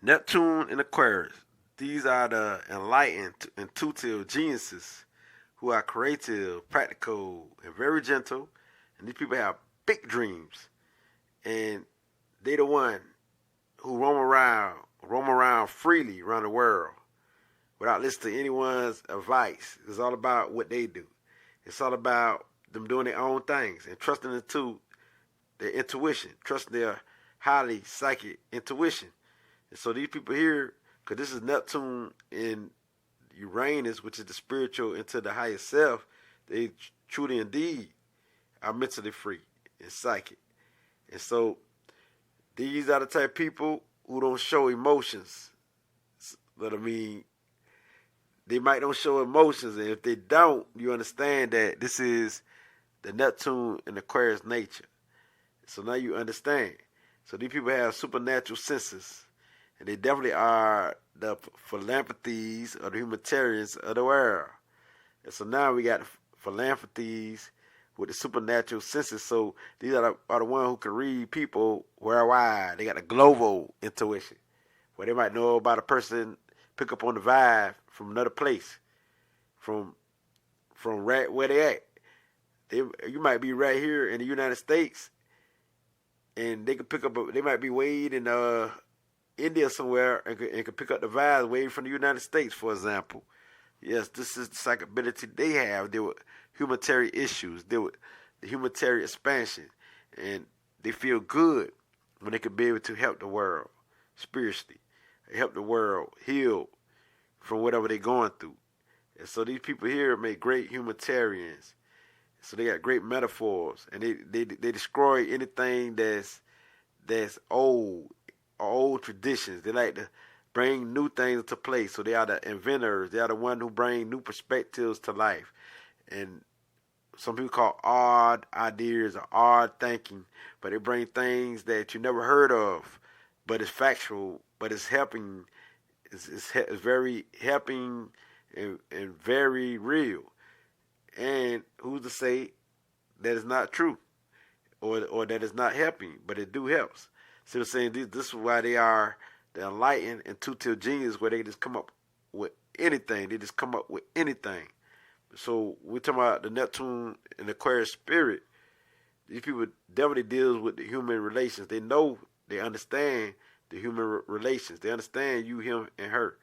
Neptune and Aquarius. These are the enlightened, intuitive geniuses who are creative, practical, and very gentle. And these people have big dreams. And they the one who roam around freely around the world without listening to anyone's advice. It's all about what they do. It's all about them doing their own things and trusting into their intuition, trusting their highly psychic intuition. And so these people here, because this is Neptune in Uranus, which is the spiritual into the higher self, they truly indeed are mentally free and psychic. And so these are the type of people who don't show emotions. But I mean, they might don't show emotions, and if they don't, you understand that this is the Neptune and Aquarius nature. So now you understand. So these people have supernatural senses, and they definitely are the philanthropies or the humanitarians of the world. And so now we got philanthropies with the supernatural senses. So these are the ones who can read people worldwide. They got a global intuition, where they might know about a person, pick up on the vibe from another place, from right where they at. You might be right here in the United States, and they could pick up. They might be way in India somewhere, and could pick up the vibes way from the United States, for example. Yes, this is the psychic ability they have. Deal with humanitarian issues, deal with the humanitarian expansion, and they feel good when they could be able to help the world spiritually, help the world heal from whatever they're going through. And so these people here make great humanitarians. So they got great metaphors, and they destroy anything that's old traditions. They like to bring new things into place. So they are the inventors. They are the one who bring new perspectives to life. And some people call odd ideas or odd thinking, but they bring things that you never heard of, but it's factual, but it's helping. It's very helping and very real. And who's to say that it's not true or that it's not helping, but it do helps. So they're saying this is why they are the enlightened intuitive genius, where they just come up with anything. They just come up with anything. So we're talking about the Neptune and Aquarius spirit. These people definitely deals with the human relations. They know, they understand the human relations. They understand you, him, and her.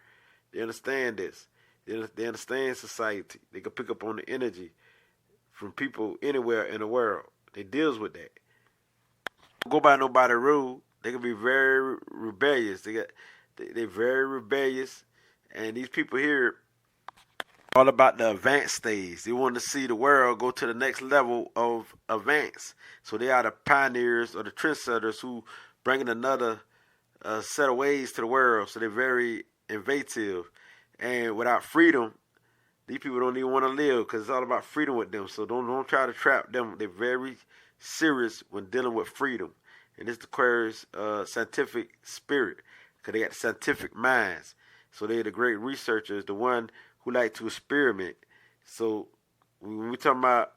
They understand this. They understand society. They can pick up on the energy from people anywhere in the world. They deals with that. Don't go by nobody rule. They can be very rebellious. They're very rebellious, and these people here all about the advanced stage. They want to see the world go to the next level of advance. So they are the pioneers or the trendsetters who bringing another set of ways to the world. So they're very innovative. And without freedom, these people don't even want to live, because it's all about freedom with them. So don't try to trap them. They're very serious when dealing with freedom. And this Aquarius scientific spirit, because they got the scientific minds. So they're the great researchers, the one who like to experiment. So when we talking about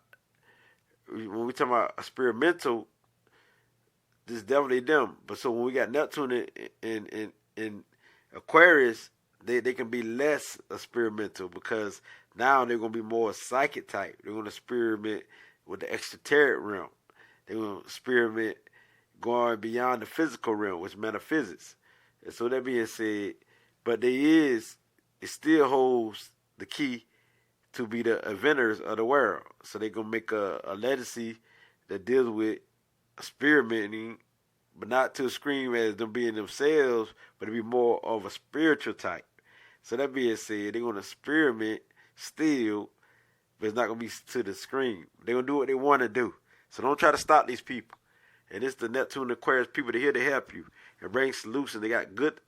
experimental, this is definitely them. But so when we got Neptune in Aquarius, they can be less experimental, because now they're going to be more psychic type. They're going to experiment with the extraterrestrial realm. They're going to experiment going beyond the physical realm, which is metaphysics. And so that being said, but it still holds the key to be the inventors of the world. So they're going to make a legacy that deals with experimenting, but not to scream as them being themselves, but to be more of a spiritual type. So that being said, they're going to experiment still, but it's not going to be to the scream. They're going to do what they want to do. So don't try to stop these people. And it's the Neptune Aquarius people. They're here to help you and bring solutions. They got good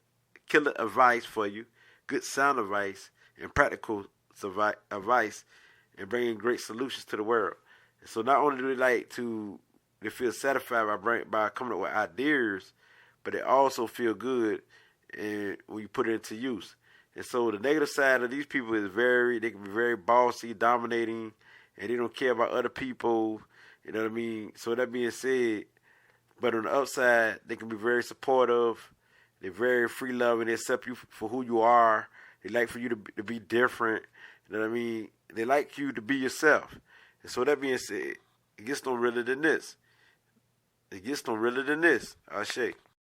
killer advice for you, good sound advice, and practical advice, and bringing great solutions to the world. And so not only do they feel satisfied by coming up with ideas, but they also feel good and when you put it into use. And so the negative side of these people is they can be very bossy, dominating, and they don't care about other people. You know what I mean? So that being said, but on the upside, they can be very supportive. They're very free loving. They accept you for who you are. They like for you to be different. You know what I mean? They like you to be yourself. And so that being said, it gets no realer than this. It gets no realer than this. Ashe.